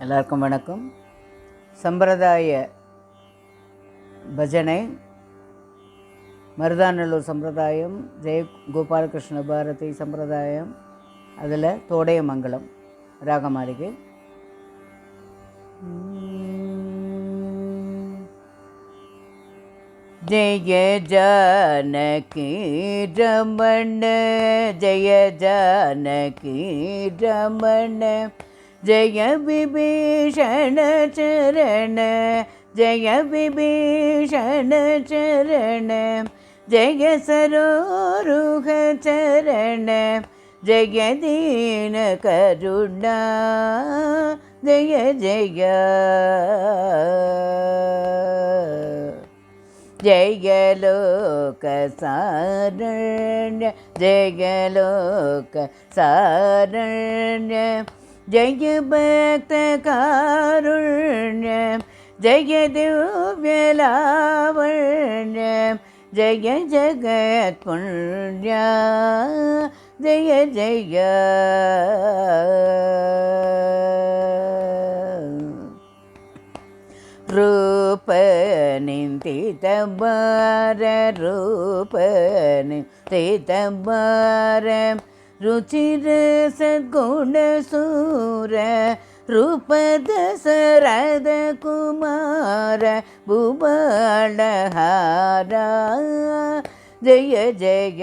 எல்லாருக்கும் வணக்கம். சம்பிரதாய பஜனை மருதாநல்லூர் சம்பிரதாயம், ஜெய கோபாலகிருஷ்ண பாரதி சம்பிரதாயம், அதில் தோடையமங்கலம் ராகமாளிகை. ஜெய ஜானகி ரமண, ஜெய ஜானகி ரமண, ஜெய விபீஷண சரண, ஜெய விபீஷண சரண, ஜெய சரோருக சரண, ஜெய தீன கருணா, ஜெய ஜெய ஜெய லோக சாரண்ய, ஜெய லோக சாரண்ய, ஜெய பக்த காருண்ய, ஜெய திவ்ய லாவண்ய, ஜெய ஜகத் புண்ய, ஜெய ஜெய ரூப நிந்திதபார, ரூப நிந்திதபார, ருச்சிர சத்குண சூர, ரூப தசரத குமார, பூபாலஹாரா, ஜெய ஜெய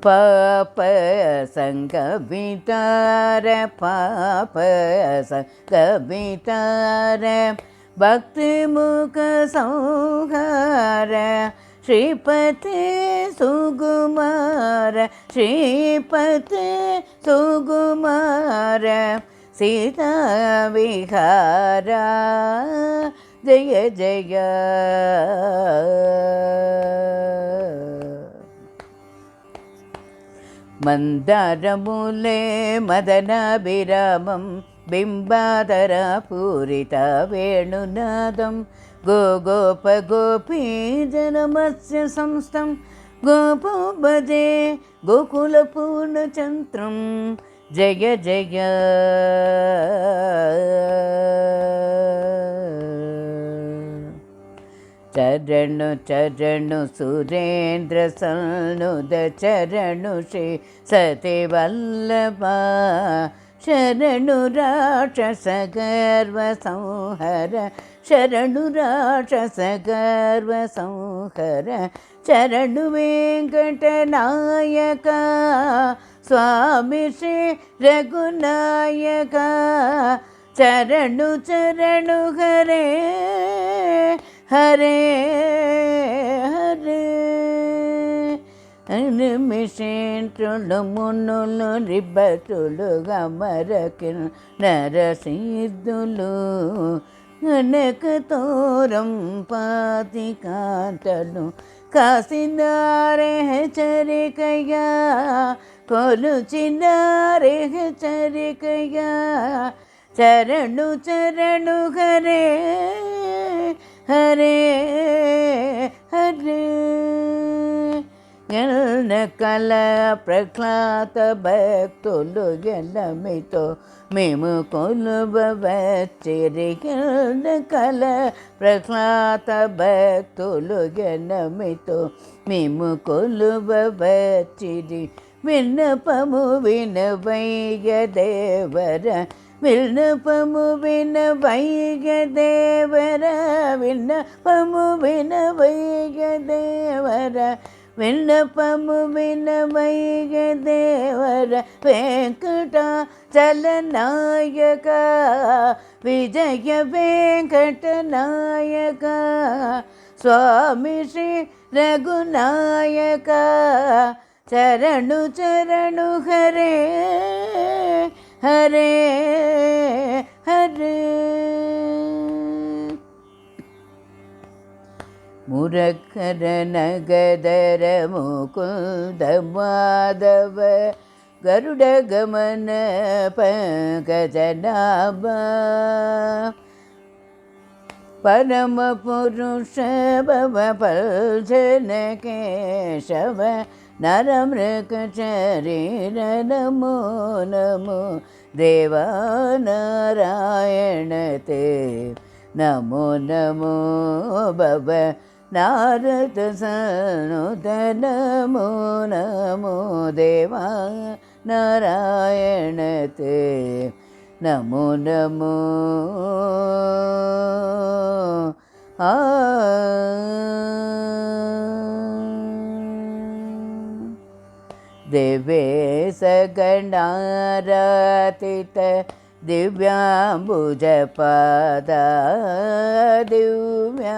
பாப சங்கவிதார, பாப சங்கவிதார, பக்தி முக சௌஹார, ஸ்ரீபதி சுகுமார, ஸ்ரீபதி சுகுமார, சீதா விஹாரா, ஜெய ஜெய மந்தாரமுலே மதனாபிராமம், பிம்பாதர பூரித வேணுநாதம், கோகோப கோபீ ஜனமத்ஸ்ய சம்ஸ்தம், கோபோ பஜே கோகுல பூர்ணச்சந்திரம், ஜெய ஜெய ಚರಣು ಚರಣು ಸುರೇಂದ್ರ ಸನ್ನುದ, ಚರಣು ಶ್ರೀ ಸತಿ ವಲ್ಲಭ, ಶರಣು ರಾಕ್ಷಸ ಗರ್ವ ಸಂಹರ, ಶರಣು ರಾಕ್ಷಸ ಗರ್ವ ಸಂಹರ, ಶರಣು ವೆಂಕಟನಾಯಕ ಸ್ವಾಮಿ ಶ್ರೀ ರಘುನಾಯಕ, ಚರಣು ಚರಣು ಹರೇ ಹರೇ ಹರೇ. ನಿಮಿಷೇಂಟ್ರುಳು ಮುನ್ನುಲು ರಿಬ್ಬಟುಳು ಗಮರಕಿನ್ ನರಸಿದ್ದುಲು, ಗಣಕ ತೋರಂ ಪಾತಿ ಕಾಂತಲು, ಕಾಸಿನಾರೆ ಹೆಚರಿಕಯ್ಯ, ಕೊಲುಚಿನಾರೆ ಹೆಚರಿಕಯ್ಯ, ಚರಣು ಚರಣು ಹರೇ ಹರೇ ಹರೇ. ಎನ್ನ ಕಲ ಪ್ರಖ್ಯಾತ ಭಕ್ತುಲು ಗೆಲ್ಲಮಿತೋ మేము కొలువవచ్చిరి, ఎన్న కల ప్రఖ్యాత భక్తులు గెన్నమితో మేము కొలువవచ్చిరి, విన్నపము వినవయ్య దేవర, విన్నపము వినవయ్య దేవర, విన్నపము వినవయ్య దేవర, విన్నపము వినవయ్య దేవర, వెంకటాచలనాయక, విజయ వెంకటనాయక, స్వామి శ్రీ రఘునాయక, చరణు చరణు హరే హరే హరే. ಮುರಕರ ನಗದರ ಮುಕುಂದ ಮಾಧವ, ಗರುಡ ಗಮನ ಪಂಕಜನಾಭ, ಪರಮ ಪುರುಷ ಭವ ಪಲ್ಜನ ಕೇಶವ, नरमृगशरीर नमो नमो देवा नारायण ते नमो नमो भव नारद सनुत नमो नमो देवा नारायण ते नमो नमो देवेश गणारातित दिव्याम्बुजपादा दिव्याम्बुजपादा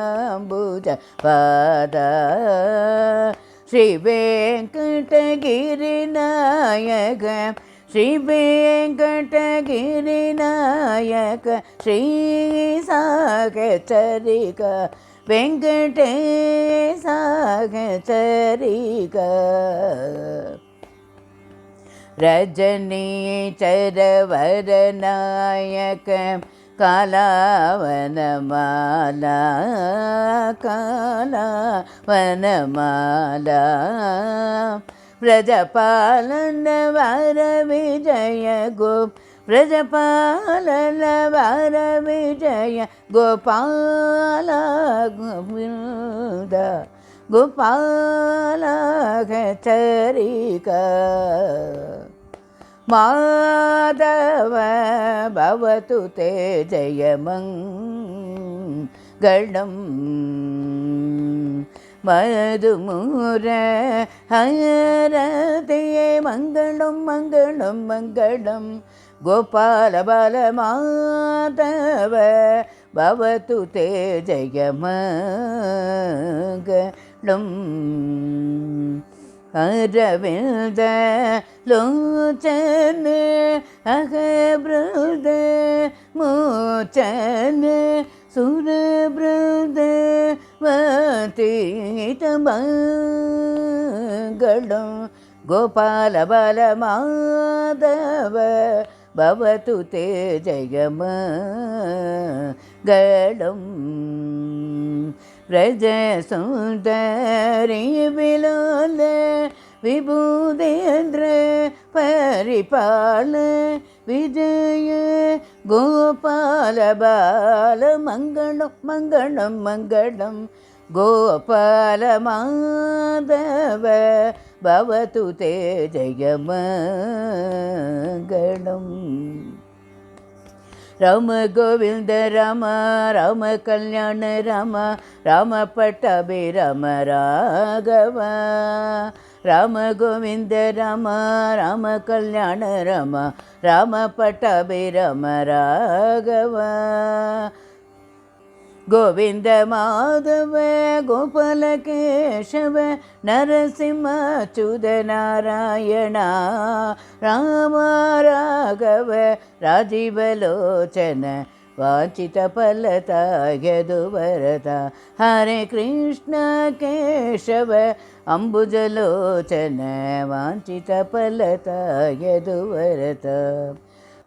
श्रीवेङ्कटगिरिनायक श्रीवेङ्कटगिरिनायक श्रीसागचरिक वेङ्कटेशागचरिक रजनीचरवरनायक कालावनमाला कालावनमाला व्रजपालन वर विजय गो व्रजपालन वर विजय गोपाल गोविन्द गोपाल चरिका माधव भवतु ते जयमङ्गलम् मधुमूर हरते मङ्गलं मङ्गलं मङ्गलं गोपाल बालमाधव भवतु ते जयमङ्गलम् अरविन्द लोचन अहबृद मोचन सुरबृद वतीतमङ्गलं गोपाल बालमाधव भवतु ते जयमङ्गलम् व्रजसुन्दरी विलोल विभूदेन्द्र परिपाल विजय गोपाल बाल मङ्गलं मङ्गलं मङ्गलं गोपाल माधव भवतु ते जयमङ्गलम् राम गोविंद राम राम कल्याण राम राम पट्टाभि राम राघव राम गोविंद राम राम कल्याण राम राम पट्टाभि राम राघव गोविंद माधव गोपाल केशव नरसिंह अच्युत नारायण राम राघव राजीवलोचन वाञ्छितफलता यदुवरता हरे कृष्ण केशव अम्बुजलोचन वाञ्छितफलता यदुवरता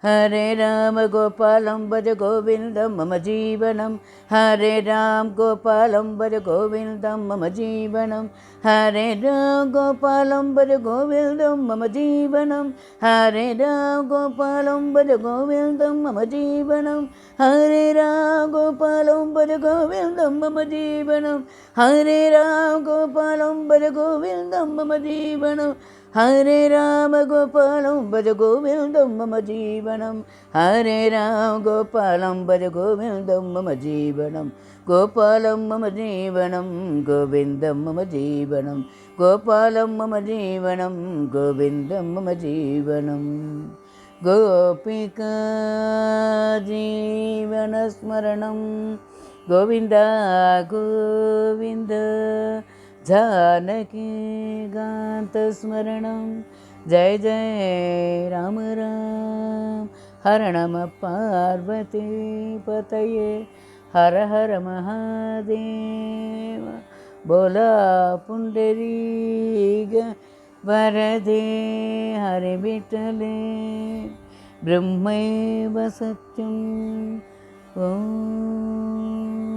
हरे राम गोपालं भज गोविन्दं मम जीवनं हरे राम गोपालं भज गोविन्दं मम जीवनं हरे राम गोपालं भज गोविन्दं मम जीवनं हरे राम गोपालं भज गोविन्दं मम जीवनं हरे राम गोपालं भज गोविन्दं मम जीवनं हरे राम गोपालं भज गोविन्दं मम जीवनं हरे राम गोपालं भज गोविन्दं मम जीवनं हरे राम गोपालं भज गोविन्दं मम जीवनं गोपालं मम जीवनं गोविन्दं मम जीवनं गोपालं मम जीवनं गोविन्दं मम जीवनं गोपिका जीवनस्मरणं गोविन्द गोविन्द जानकी गान्तस्मरणं जय जय राम राम हर नम पार्वती पतये हर हर महादेव बोला पुंडरीक वरदे हरे विठ्ठले ब्रह्मैव सत्यम् ओम।